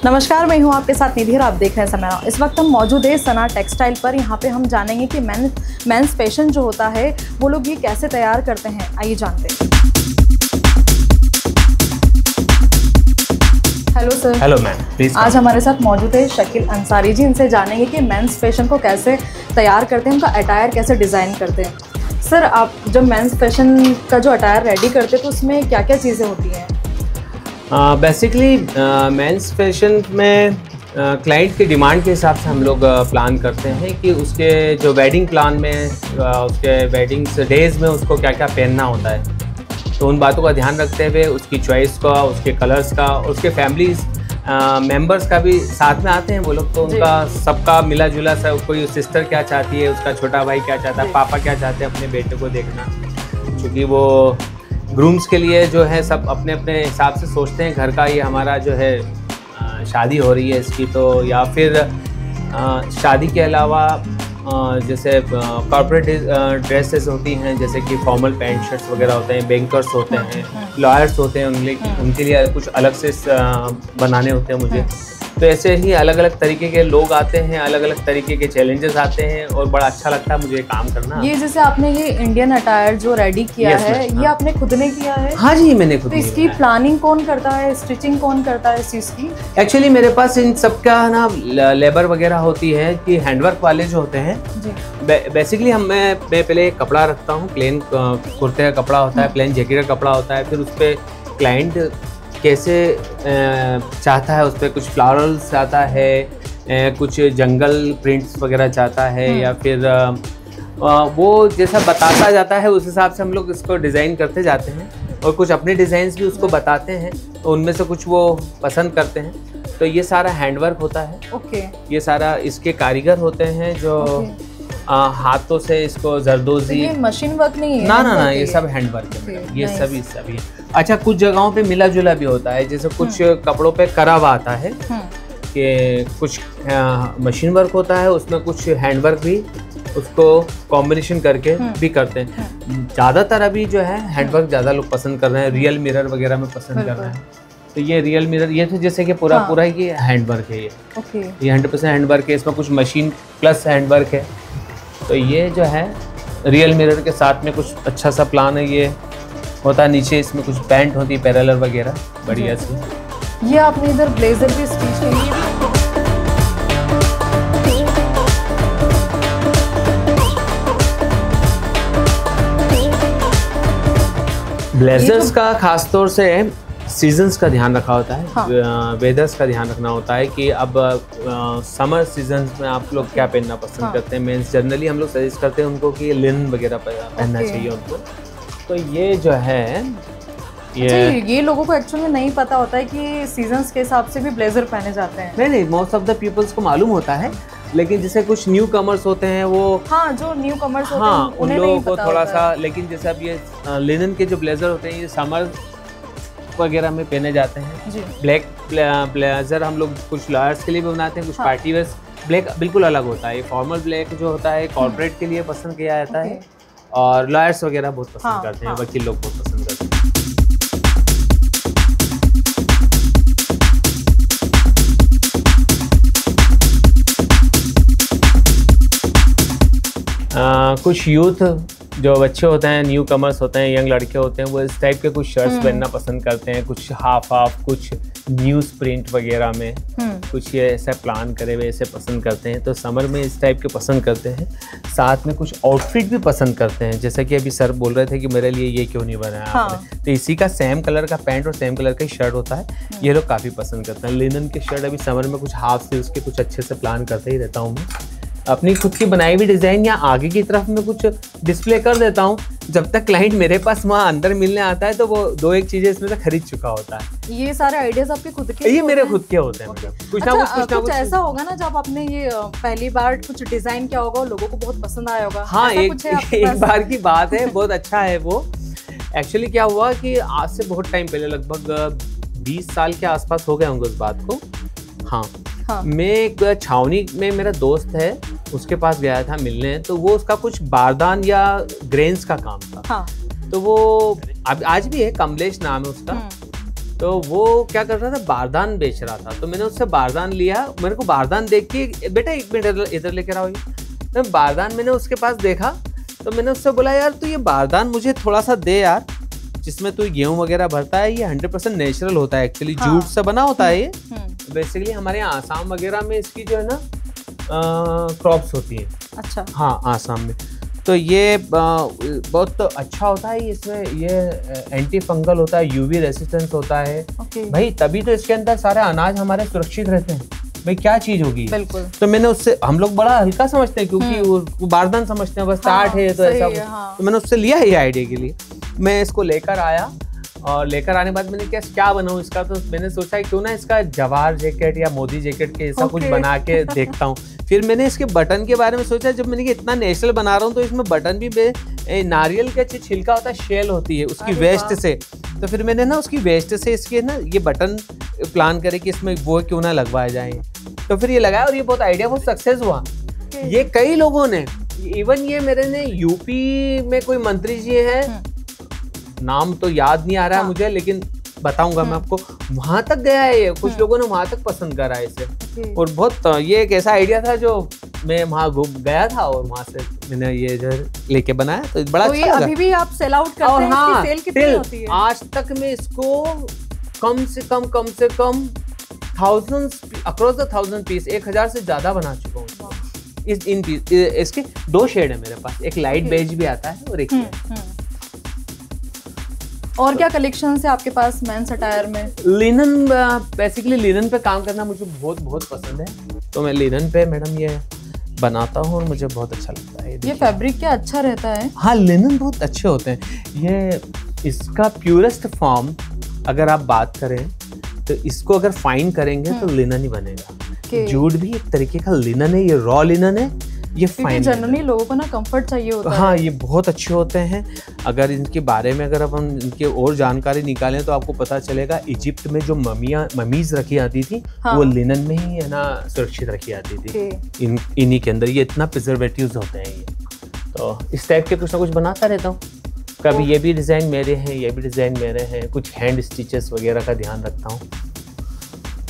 नमस्कार, मैं हूं आपके साथ निधि और आप देख रहे हैं समय। इस वक्त हम मौजूद है सना टेक्सटाइल पर। यहां पे हम जानेंगे कि मेंस फैशन जो होता है वो लोग ये कैसे तैयार करते हैं। आइए जानते हैं। Hello sir. Hello ma'am, please. आज हमारे साथ मौजूद है शकील अंसारी जी। इनसे जानेंगे कि मेंस फैशन को कैसे तैयार करते हैं, उनका अटायर कैसे डिज़ाइन करते हैं। सर, आप जब मेंस फैशन का जो अटायर रेडी करते हैं तो उसमें क्या क्या चीज़ें होती हैं? बेसिकली मेंस फैशन में क्लाइंट की डिमांड के हिसाब से हम लोग प्लान करते हैं कि उसके जो वेडिंग प्लान में उसके वेडिंग डेज में उसको क्या क्या पहनना होता है। तो उन बातों का ध्यान रखते हुए उसकी चॉइस का, उसके कलर्स का, उसके फैमिली मेंबर्स का भी साथ में आते हैं वो लोग। तो उनका सबका मिला जुला सा, कोई सिस्टर क्या चाहती है, उसका छोटा भाई क्या चाहता है, पापा क्या चाहते हैं अपने बेटे को देखना। क्योंकि वो ग्रूम्स के लिए जो है सब अपने अपने हिसाब से सोचते हैं, घर का ये हमारा जो है शादी हो रही है इसकी, तो या फिर शादी के अलावा जैसे कॉर्पोरेट ड्रेसेस होती हैं, जैसे कि फॉर्मल पैंट शर्ट्स वगैरह होते हैं, बैंकर्स होते हैं, लॉयर्स होते हैं, उनके लिए कुछ अलग से बनाने होते हैं मुझे। तो ऐसे ही अलग अलग तरीके के लोग आते हैं, अलग अलग तरीके के चैलेंजेस आते हैं और बड़ा अच्छा लगता है मुझे काम करना। ये जैसे आपने ये इंडियन अटायर जो रेडी किया है, ये आपने खुद ने किया है? हाँ जी, मैंने खुद। तो इसकी प्लानिंग कौन करता है, स्टिचिंग कौन करता है इस चीज़ की? एक्चुअली मेरे पास इन सब का ना लेबर वगैरह होती है कि हैंडवर्क वाले जो होते हैं जी। बेसिकली मैं पहले कपड़ा रखता हूँ, प्लेन कुर्ते का कपड़ा होता है, प्लेन जैकेट का कपड़ा होता है। फिर उस पर क्लाइंट कैसे चाहता है, उस पर कुछ फ्लावरल्स चाहता है, कुछ जंगल प्रिंट्स वगैरह चाहता है, या फिर वो जैसा बताता जाता है उस हिसाब से हम लोग इसको डिज़ाइन करते जाते हैं। और कुछ अपने डिज़ाइंस भी उसको बताते हैं, तो उनमें से कुछ वो पसंद करते हैं। तो ये सारा हैंडवर्क होता है। ओके। ये सारा इसके कारीगर होते हैं जो हाथों से इसको जरदोजी। ये मशीन वर्क नहीं है? ना, ये सब हैंडवर्क है। ये सभी अच्छा, कुछ जगहों पे मिला जुला भी होता है, जैसे कुछ कपड़ों पे करा हुआ आता है कि कुछ मशीन वर्क होता है, उसमें कुछ हैंडवर्क भी उसको कॉम्बिनेशन करके भी करते हैं। ज़्यादातर अभी जो है हैंडवर्क ज़्यादा लोग पसंद कर रहे हैं, रियल मिरर वगैरह में पसंद कर रहे हैं। तो ये रियल मिरर, ये तो जैसे कि पूरा ये हैंडवर्क है। ये 100% हैंडवर्क है। इसमें कुछ मशीन प्लस हैंडवर्क है। तो ये जो है रियल मिरर के साथ में कुछ अच्छा सा प्लान है। ये होता है नीचे, इसमें कुछ पैंट होती है पैरेलल वगैरह बढ़िया सी। ये आपने इधर ब्लेजर भी स्टिच की है? ब्लेजर्स का खास तौर से सीजन्स का ध्यान रखा होता है, वेदर्स का ध्यान रखना होता है कि अब समर सीजन्स में आप लोग क्या पहनना पसंद करते हैं। मीन्स जनरली हम लोग सजेस्ट करते हैं उनको कि लिनन वगैरह पहनना चाहिए उनको। तो ये जो है ये लोगों को एक्चुअली में नहीं पता होता है कि सीजन्स के हिसाब से भी ब्लेजर पहने जाते हैं। नहीं, मोस्ट ऑफ द पीपल्स को मालूम होता है, लेकिन जैसे कुछ न्यू कमर्स होते हैं वो जो न्यू कमर्स होते हैं उन लोगों को थोड़ा सा। लेकिन जैसे अब ये लिनन के जो ब्लेजर होते हैं ये समर वगैरह में पहने जाते हैं। ब्लैक ब्लेजर हम लोग कुछ लॉयर्स के लिए भी बनाते हैं, कुछ पार्टी वेयर। ब्लैक बिल्कुल अलग होता है। ये फॉर्मल ब्लैक जो होता है कॉर्पोरेट के लिए पसंद किया जाता है, और लॉयर्स वगैरह बहुत पसंद करते हैं, वकील लोग बहुत पसंद करते हैं। कुछ यूथ जो बच्चे होते हैं, न्यू कमर्स होते हैं, यंग लड़के होते हैं, वो इस टाइप के कुछ शर्ट्स पहनना पसंद करते हैं। कुछ हाफ, कुछ न्यूज़ प्रिंट वगैरह में कुछ ये ऐसा प्लान करे हुए ऐसे पसंद करते हैं। तो समर में इस टाइप के पसंद करते हैं। साथ में कुछ आउटफिट भी पसंद करते हैं, जैसे कि अभी सर बोल रहे थे कि मेरे लिए ये क्यों नहीं बनाया आपने। तो इसी का सेम कलर का पैंट और सेम कलर का शर्ट होता है, ये लोग काफ़ी पसंद करते हैं। लिनन के शर्ट अभी समर में कुछ हाफ स्लीव्स के कुछ अच्छे से प्लान करते ही रहता हूँ मैं। अपनी खुद की बनाई हुई डिज़ाइन या आगे की तरफ में कुछ डिस्प्ले कर देता हूँ। जब तक क्लाइंट मेरे पास वहाँ अंदर मिलने आता है तो वो 2-1 चीज़ें इसमें से खरीद चुका होता है। ये सारे आइडियाज आपके खुद के? ये मेरे खुद के होते हैं। कुछ ना कुछ ऐसा होगा ना जब आपने ये पहली बार कुछ डिज़ाइन किया होगा और लोगों को बहुत पसंद आया होगा। हाँ, एक बार की बात है, बहुत अच्छा है वो। एक्चुअली क्या हुआ कि आज से बहुत टाइम पहले, लगभग 20 साल के आसपास हो गए होंगे उस बात को। हाँ, मैं एक छावनी में, मेरा दोस्त है, उसके पास गया था मिलने, तो वो उसका कुछ बारदान या ग्रेन्स का काम था। हाँ। तो वो आज भी है, कमलेश नाम है उसका। तो वो क्या कर रहा था, बारदान बेच रहा था। तो मैंने उससे बारदान लिया। मेरे को बारदान देख के, बेटा एक मिनट इधर लेकर आओ, तो बारदान मैंने उसके पास देखा। तो मैंने उससे बोला, यार तू ये बारदान मुझे थोड़ा सा दे यार, जिसमें तू गेहूं वगैरह भरता है। ये 100% नेचुरल होता है, एक्चुअली जूट से बना होता है ये। बेसिकली हमारे यहाँ आसाम वगैरह में इसकी जो है ना क्रॉप्स होती हैं। अच्छा। हाँ, आसाम में। तो ये बहुत अच्छा होता है। इसमें ये एंटी फंगल होता है, यूवी रेसिस्टेंस होता है। भाई तभी तो इसके अंदर सारे अनाज हमारे सुरक्षित रहते हैं। भाई क्या चीज होगी। बिल्कुल। तो मैंने उससे, हम लोग बड़ा हल्का समझते हैं क्योंकि वो बारदान समझते हैं, बस टाट है तो ऐसा। तो मैंने उससे लिया ये आइडिया के लिए। मैं इसको लेकर आया और लेकर आने के बाद मैंने क्या बनाऊं इसका। तो मैंने सोचा क्यों ना इसका जवाहर जैकेट या मोदी जैकेट के ऐसा कुछ बना के देखता हूँ। फिर मैंने इसके बटन के बारे में सोचा, जब मैंने इतना नेचुरल बना रहा हूँ तो इसमें बटन भी नारियल का छिलका होता है, शेल होती है उसकी वेस्ट से। तो फिर मैंने ना उसकी वेस्ट से इसके ना ये बटन प्लान करे कि इसमें वो क्यों ना लगवाए जाए। तो फिर ये लगाया और ये बहुत आइडिया बहुत सक्सेस हुआ। ये कई लोगों ने, इवन ये मेरे ने यूपी में कोई मंत्री जी हैं, नाम तो याद नहीं आ रहा है मुझे, लेकिन बताऊंगा मैं आपको। वहां तक गया है ये, कुछ लोगों ने वहां तक पसंद करा है इसे। और बहुत ये एक ऐसा आइडिया था जो मैं वहां गया था और वहां से मैंने ये जो लेके बनाया। तो बड़ा अच्छा लगा। अभी भी आप सेल आउट करते हैं? हाँ, सेल कितनी होती है? आज तक मैं इसको कम से कम thousands अक्रॉस द 1000 पीस, 1000 से ज्यादा बना चुका हूँ। इन पीस इसके 2 शेड है मेरे पास, एक लाइट बेज भी आता है और एक और क्या कलेक्शन है आपके पास मेंस अटायर में? लिनन, बेसिकली लिनन पे काम करना मुझे बहुत पसंद है। तो मैं लिनन पे मैडम ये बनाता हूँ और मुझे बहुत अच्छा लगता है। ये फैब्रिक क्या अच्छा रहता है? हाँ, लिनन बहुत अच्छे होते हैं। ये इसका प्योरेस्ट फॉर्म अगर आप बात करें तो इसको अगर फाइन करेंगे तो लिनन ही बनेगा। जूट भी एक तरीके का लिनन है, ये रॉ लिनन है, ये फाइन। जनरली लोगों को ना कंफर्ट चाहिए होता है। हाँ, ये बहुत अच्छे होते हैं। अगर इनके बारे में अगर अपन इनके और जानकारी निकालें तो आपको पता चलेगा, इजिप्ट में जो ममीज रखी आती थी, वो लिनन में ही है ना सुरक्षित रखी आती थी। इन्हीं के अंदर ये इतना प्रिजर्वेटिव्स होते हैं ये। तो इस टाइप के कुछ ना कुछ बनाता रहता हूँ। कभी ये भी डिज़ाइन मेरे हैं, ये भी डिज़ाइन मेरे हैं, कुछ हैंड स्टिचेस वगैरह का ध्यान रखता हूँ।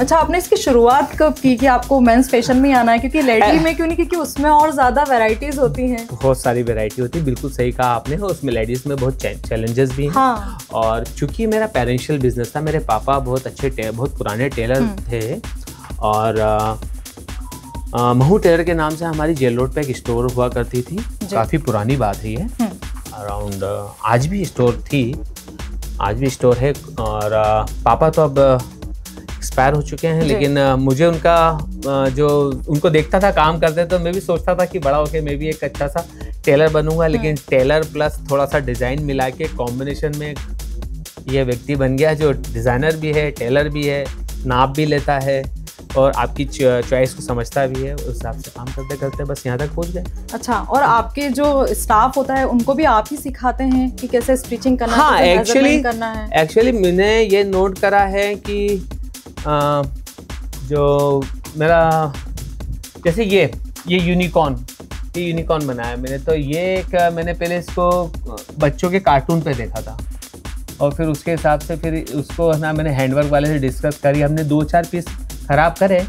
अच्छा, आपने इसकी शुरुआत कब की कि आपको मेंस फैशन में आना है? क्योंकि लेडी में क्यों नहीं, क्योंकि उसमें और ज़्यादा वैरायटीज होती हैं। बहुत सारी वैरायटी होती है, बिल्कुल सही कहा आपने। उसमें लेडीज़ में बहुत चैलेंजेस भी हैं। हाँ। और चूंकि मेरा पेरेंशियल बिजनेस था, मेरे पापा बहुत पुराने टेलर थे। और महू टेलर के नाम से हमारी जेल रोड पे एक स्टोर हुआ करती थी। काफ़ी पुरानी बात है ये, अराउंड आज भी स्टोर थी, आज भी स्टोर है। और पापा तो अब एक्सपायर हो चुके हैं, लेकिन मुझे उनका जो उनको देखता था काम करते, तो मैं भी सोचता था कि बड़ा होकर मैं भी एक अच्छा सा टेलर बनूंगा। लेकिन टेलर प्लस थोड़ा सा डिज़ाइन मिला के कॉम्बिनेशन में ये व्यक्ति बन गया जो डिज़ाइनर भी है, टेलर भी है, नाप भी लेता है और आपकी चॉइस को समझता भी है। उस हिसाब से काम करते करते बस यहाँ तक पहुँच गए। अच्छा, और आपके जो स्टाफ होता है उनको भी आप ही सिखाते हैं कि कैसे स्टिचिंग करना है? हाँ, एक्चुअली मैंने ये नोट करा है कि जो मेरा जैसे ये यूनिकॉर्न बनाया मैंने। तो ये मैंने पहले इसको बच्चों के कार्टून पे देखा था और फिर उसके हिसाब से फिर उसको ना मैंने हैंडवर्क वाले से डिस्कस करी। हमने 2-4 पीस खराब करे,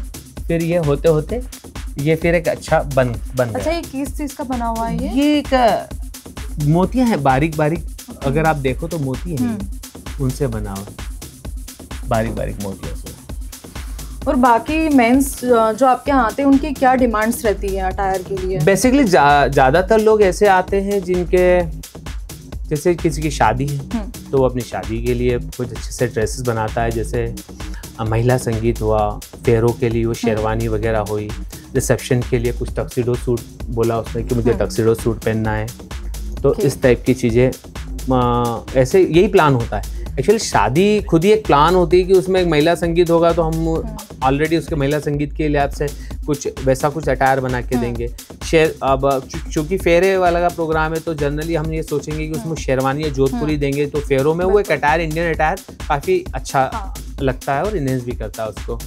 फिर ये होते होते ये फिर एक अच्छा बन गया। अच्छा, ये किस चीज़ का बना हुआ है? ये एक मोतियाँ हैं, बारीक अगर आप देखो तो मोती हैं, उनसे बना हुआ, बारीक मोतियों से। और बाकी मेंस जो आपके यहाँ आते हैं उनकी क्या डिमांड्स रहती है अटायर के लिए? बेसिकली ज़्यादातर लोग ऐसे आते हैं जिनके जैसे किसी की शादी है तो वो अपनी शादी के लिए कुछ अच्छे से ड्रेसेस बनाता है। जैसे महिला संगीत हुआ, फेरों के लिए वो शेरवानी वगैरह हुई, रिसेप्शन के लिए कुछ टक्सिडो सूट बोला उसने कि मुझे टक्सिडो सूट पहनना है। तो इस टाइप की चीज़ें ऐसे यही प्लान होता है। एक्चुअली शादी खुद ही एक प्लान होती है कि उसमें एक महिला संगीत होगा तो हम ऑलरेडी उसके महिला संगीत के लिहाज से कुछ वैसा कुछ अटायर बना के देंगे। अब चूंकि फेरे वाला का प्रोग्राम है तो जनरली हम ये सोचेंगे कि उसमें शेरवानी या जोधपुरी देंगे, तो फेरों में वो एक अटायर, इंडियन अटायर काफ़ी अच्छा लगता है और इनहेंस भी करता है उसको।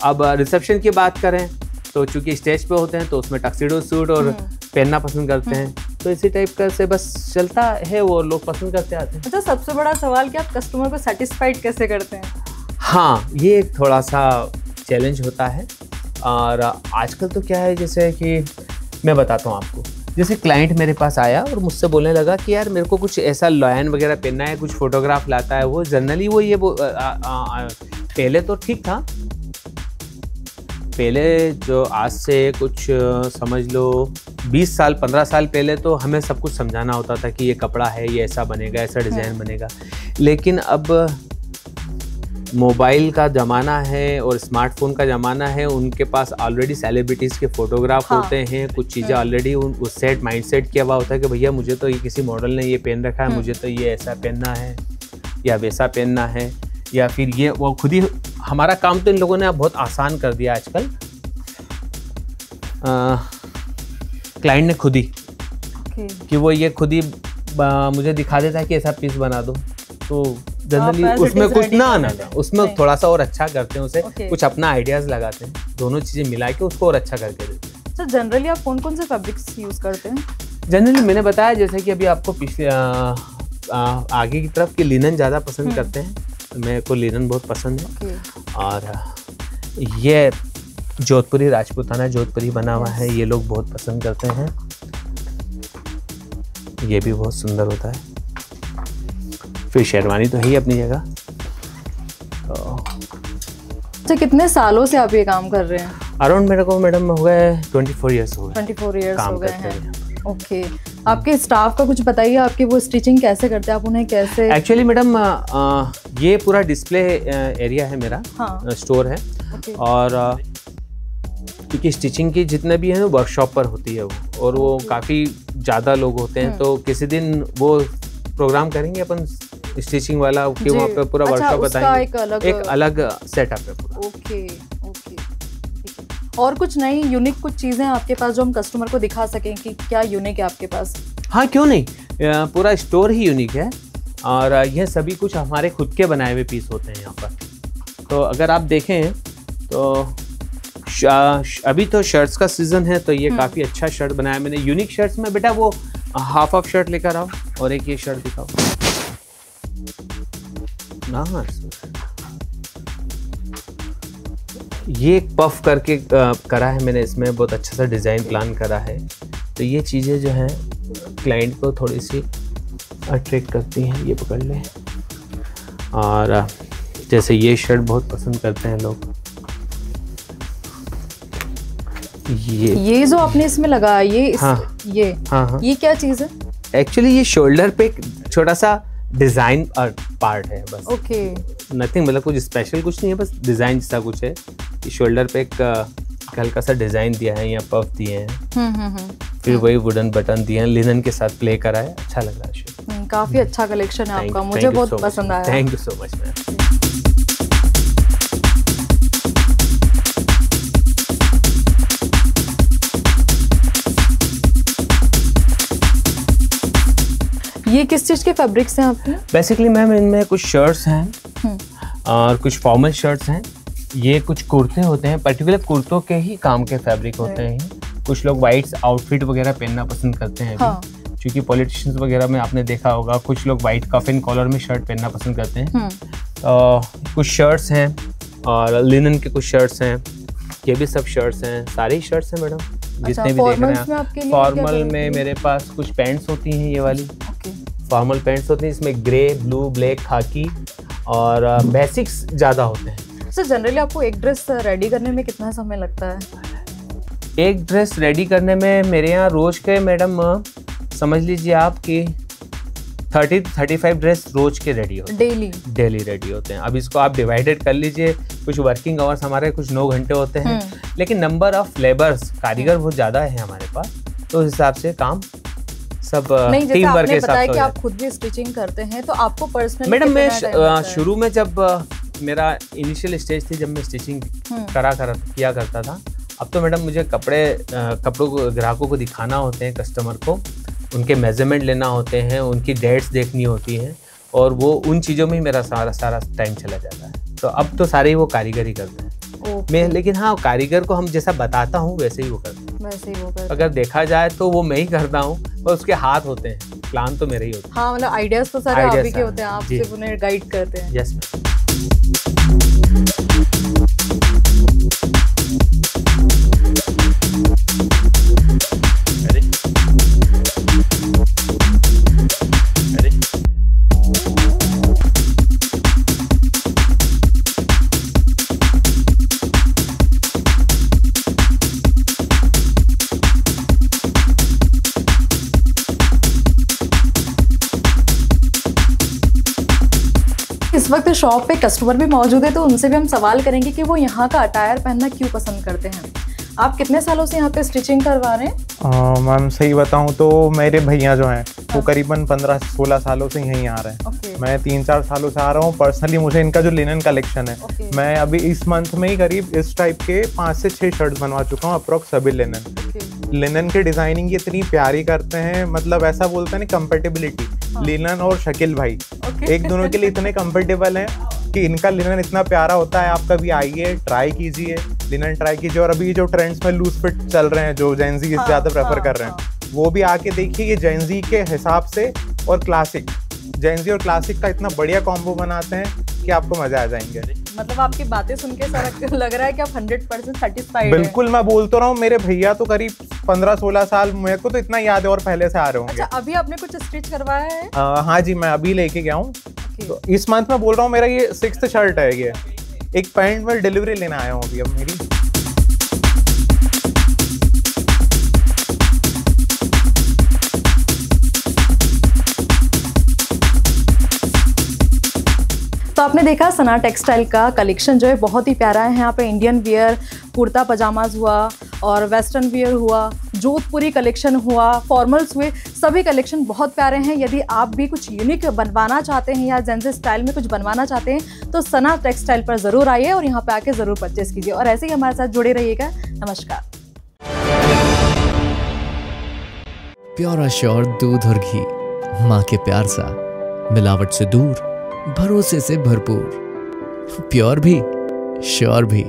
अब रिसेप्शन की बात करें तो चूंकि स्टेज पे होते हैं तो उसमें टक्सीडो सूट और पहनना पसंद करते हैं, तो इसी टाइप का से बस चलता है, वो लोग पसंद करते आते हैं। अच्छा, सबसे बड़ा सवाल कि आप कस्टमर को सेटिस्फाइड कैसे करते हैं? हाँ, ये एक थोड़ा सा चैलेंज होता है। और आजकल तो क्या है, जैसे कि मैं बताता हूँ आपको, जैसे क्लाइंट मेरे पास आया और मुझसे बोलने लगा कि यार मेरे को कुछ ऐसा लॉयन वगैरह पहनना है, कुछ फोटोग्राफ लाता है वो जनरली वो ये पहले तो ठीक था, पहले जो आज से कुछ समझ लो 20 साल 15 साल पहले तो हमें सब कुछ समझाना होता था कि ये कपड़ा है, ये ऐसा बनेगा, ऐसा डिज़ाइन बनेगा। लेकिन अब मोबाइल का ज़माना है और स्मार्टफोन का ज़माना है, उनके पास ऑलरेडी सेलिब्रिटीज़ के फोटोग्राफ होते हैं, कुछ चीज़ें ऑलरेडी उस सेट माइंड सेट किया हुआ होता है कि भैया मुझे तो ये किसी मॉडल ने ये पहन रखा है, मुझे तो ये ऐसा पहनना है या वैसा पहनना है, या फिर ये वो खुद ही। हमारा काम तो इन लोगों ने अब बहुत आसान कर दिया आजकल। क्लाइंट ने खुद ही कि वो ये खुद ही मुझे दिखा देता है कि ऐसा पीस बना दो, तो जनरली उसमें कुछ ना उसमें थोड़ा सा और अच्छा करते हैं उसे, कुछ अपना आइडियाज़ लगाते हैं, दोनों चीज़ें मिला के उसको और अच्छा करके देते हैं। सर जनरली आप कौन कौन से फैब्रिक्स यूज़ करते हैं? जनरली मैंने बताया जैसे कि अभी आपको पिछले आगे की तरफ की लिनन ज़्यादा पसंद करते हैं, मेरे को लिनन बहुत पसंद है। और ये जोधपुरी राजपूताना जोधपुरी बना हुआ है, ये लोग बहुत पसंद करते हैं, ये भी बहुत सुंदर होता है। फिर शेरवानी तो है ही अपनी जगह। तो कितने सालों से आप ये काम कर रहे हैं? अराउंड मेरे को मैडम हो गए 24 ईयर्स हो गए। 24 ईयर्स हो गए हैं। ओके, आपके स्टाफ का कुछ बताइए, आपकी वो स्टिचिंग कैसे करते हैं, आप उन्हें कैसे? एक्चुअली मैडम ये पूरा डिस्प्ले एरिया है मेरा, स्टोर है। और क्योंकि स्टिचिंग की जितने भी है वर्कशॉप पर होती है वो, और वो काफ़ी ज़्यादा लोग होते हैं, तो किसी दिन वो प्रोग्राम करेंगे अपन स्टिचिंग वाला कि वहाँ पे पूरा वर्कशॉप बताएंगे, एक अलग सेटअप है पूरा। Okay okay. और कुछ नई यूनिक कुछ चीज़ें आपके पास जो हम कस्टमर को दिखा सकें कि क्या यूनिक है आपके पास? हाँ, क्यों नहीं, पूरा स्टोर ही यूनिक है, और यह सभी कुछ हमारे खुद के बनाए हुए पीस होते हैं यहाँ पर। तो अगर आप देखें तो अभी तो शर्ट्स का सीजन है, तो ये काफ़ी अच्छा शर्ट बनाया मैंने। यूनिक शर्ट्स में बेटा वो हाफ ऑफ शर्ट लेकर आओ, और एक ये शर्ट दिखाओ ना। ये एक पफ करके करा है मैंने, इसमें बहुत अच्छा सा डिज़ाइन प्लान करा है। तो ये चीज़ें जो हैं क्लाइंट को थोड़ी सी अट्रैक्ट करती हैं। ये पकड़ लें। और जैसे ये शर्ट बहुत पसंद करते हैं लोग। ये जो आपने इसमें लगाया ये हाँ, ये क्या चीज़ है? एक्चुअली ये शोल्डर पे एक छोटा सा डिज़ाइन और पार्ट है बस। ओके, नथिंग, मतलब कुछ स्पेशल कुछ नहीं है, बस डिज़ाइन जैसा कुछ है। शोल्डर पे एक हल्का सा डिज़ाइन दिया है, यहाँ पफ दिए हैं, फिर वही वुडन बटन दिए हैं, लिनन के साथ प्ले करा है। अच्छा लग रहा है। काफ़ी अच्छा कलेक्शन है आपका, मुझे बहुत पसंद आया। Thank you so much ma'am. ये किस चीज़ के फैब्रिक्स हैं आपके? बेसिकली मैम इनमें कुछ शर्ट्स हैं और कुछ फॉर्मल शर्ट्स हैं। ये कुछ कुर्ते होते हैं, पर्टिकुलर कुर्तों के ही काम के फैब्रिक होते हैं। कुछ लोग वाइट आउटफिट वगैरह पहनना पसंद करते हैं क्योंकि पॉलिटिशियंस वगैरह में आपने देखा होगा, कुछ लोग वाइट कफ एंड कॉलर में शर्ट पहनना पसंद करते हैं। कुछ शर्ट्स हैं और लिनन के कुछ शर्ट्स हैं। ये भी सब शर्ट्स हैं, सारे ही शर्ट्स हैं मैडम जितने भी देख रहे हैं। फॉर्मल में मेरे पास कुछ पैंट्स होती हैं, ये वाली फॉर्मल पैंट्स होती हैं। इसमें ग्रे, ब्लू, ब्लैक, खाकी और बेसिक्स ज़्यादा होते हैं। सर जनरली आपको एक ड्रेस रेडी करने में कितना समय लगता है? एक ड्रेस रेडी करने में मेरे यहाँ रोज के मैडम समझ लीजिए आप कि 30-35 ड्रेस रोज के रेडी होते हैं, डेली रेडी होते हैं। अब इसको आप डिवाइडेड कर लीजिए, कुछ वर्किंग आवर्स हमारे कुछ 9 घंटे होते हैं, लेकिन नंबर ऑफ लेबर्स कारीगर बहुत ज़्यादा है हमारे पास, तो उस हिसाब से काम सब टीम वर्क के हिसाब से। कि आप खुद भी स्टिचिंग करते हैं, तो आपको पर्सनली मैडम मैं शुरू में जब मेरा इनिशियल स्टेज थी जब मैं स्टिचिंग किया करता था, अब तो मैडम मुझे कपड़ों को ग्राहकों को दिखाना होते हैं, कस्टमर को उनके मेजरमेंट लेना होते हैं, उनकी डेट्स देखनी होती हैं, और वो उन चीज़ों में ही मेरा सारा टाइम चला जाता है। तो अब तो सारे ही वो कारीगर ही करते हैं। मैं, लेकिन हाँ कारीगर को हम जैसा बताता हूँ वैसे ही वो करता है। वैसे ही वो करते हैं। अगर देखा जाए तो वो मैं ही करता हूँ और उसके हाथ होते हैं, प्लान तो मेरे ही होते हैं। हाँ मतलब आइडियाज तो सारे आप ही के होते हैं, आप जी। सिर्फ उन्हें गाइड करते हैं। यस इस वक्त शॉप पे कस्टमर भी मौजूद है, तो उनसे भी हम सवाल करेंगे कि वो यहाँ का अटायर पहनना क्यों पसंद करते हैं। आप कितने सालों से यहाँ पे स्टिचिंग करवा रहे हैं? मैम सही बताऊँ तो मेरे भैया जो हैं वो करीबन 15-16 सालों से यहीं आ रहे हैं। मैं 3-4 सालों से आ रहा हूँ। पर्सनली मुझे इनका जो लिनन कलेक्शन है, मैं अभी इस मंथ में ही करीब इस टाइप के 5 से 6 शर्ट्स बनवा चुका हूँ अप्रॉक्स सभी लिनन की डिजाइनिंग इतनी प्यारी करते हैं, मतलब ऐसा बोलते हैं ना कंफर्टेबिलिटी। लिनन और शकील भाई एक दोनों के लिए इतने कंफर्टेबल हैं कि इनका लिनन इतना प्यारा होता है। आप कभी आइए, ट्राई कीजिए, लिनन ट्राई कीजिए। और अभी जो ट्रेंड्स में लूज फिट चल रहे हैं, जो जेन ज़ी ज़्यादा प्रेफर कर रहे हैं, वो भी आके देखिए। ये जेन ज़ी के हिसाब से और क्लासिक, जेन ज़ी और क्लासिक का इतना बढ़िया कॉम्बो बनाते हैं कि आपको मजा आ जाएंगे। मतलब आपकी बातें सुन के सर लग रहा है कि आप 100% सेटिस्फाइड हैं। बिल्कुल, मैं बोल तो रहा हूँ, मेरे भैया तो करीब 15-16 साल, मेरे को तो इतना याद है, और पहले से आ रहे होंगे। अच्छा, अभी आपने कुछ स्टिच करवाया है? हाँ जी, मैं अभी लेके गया हूँ। तो इस मंथ में बोल रहा हूँ, मेरा ये 6th शर्ट है। ये एक पैंट में डिलीवरी लेने आया हूँ अभी अब मेरी। तो आपने देखा सना टेक्सटाइल का कलेक्शन जो है बहुत ही प्यारा है। यहाँ पे इंडियन वियर, कुर्ता पजामाज हुआ और वेस्टर्न वियर हुआ, जोधपुरी कलेक्शन हुआ, फॉर्मल्स हुए, सभी कलेक्शन बहुत प्यारे हैं। यदि आप भी कुछ यूनिक बनवाना चाहते हैं या जेन ज़ी स्टाइल में कुछ बनवाना चाहते हैं तो सना टेक्सटाइल पर ज़रूर आइए और यहाँ पे आके ज़रूर परचेस कीजिए। और ऐसे ही हमारे साथ जुड़े रहिएगा। नमस्कार। प्योर श्योर दूध और घी, माँ के प्यार सा, मिलावट से दूर, भरोसे से भरपूर, प्योर भी श्योर भी।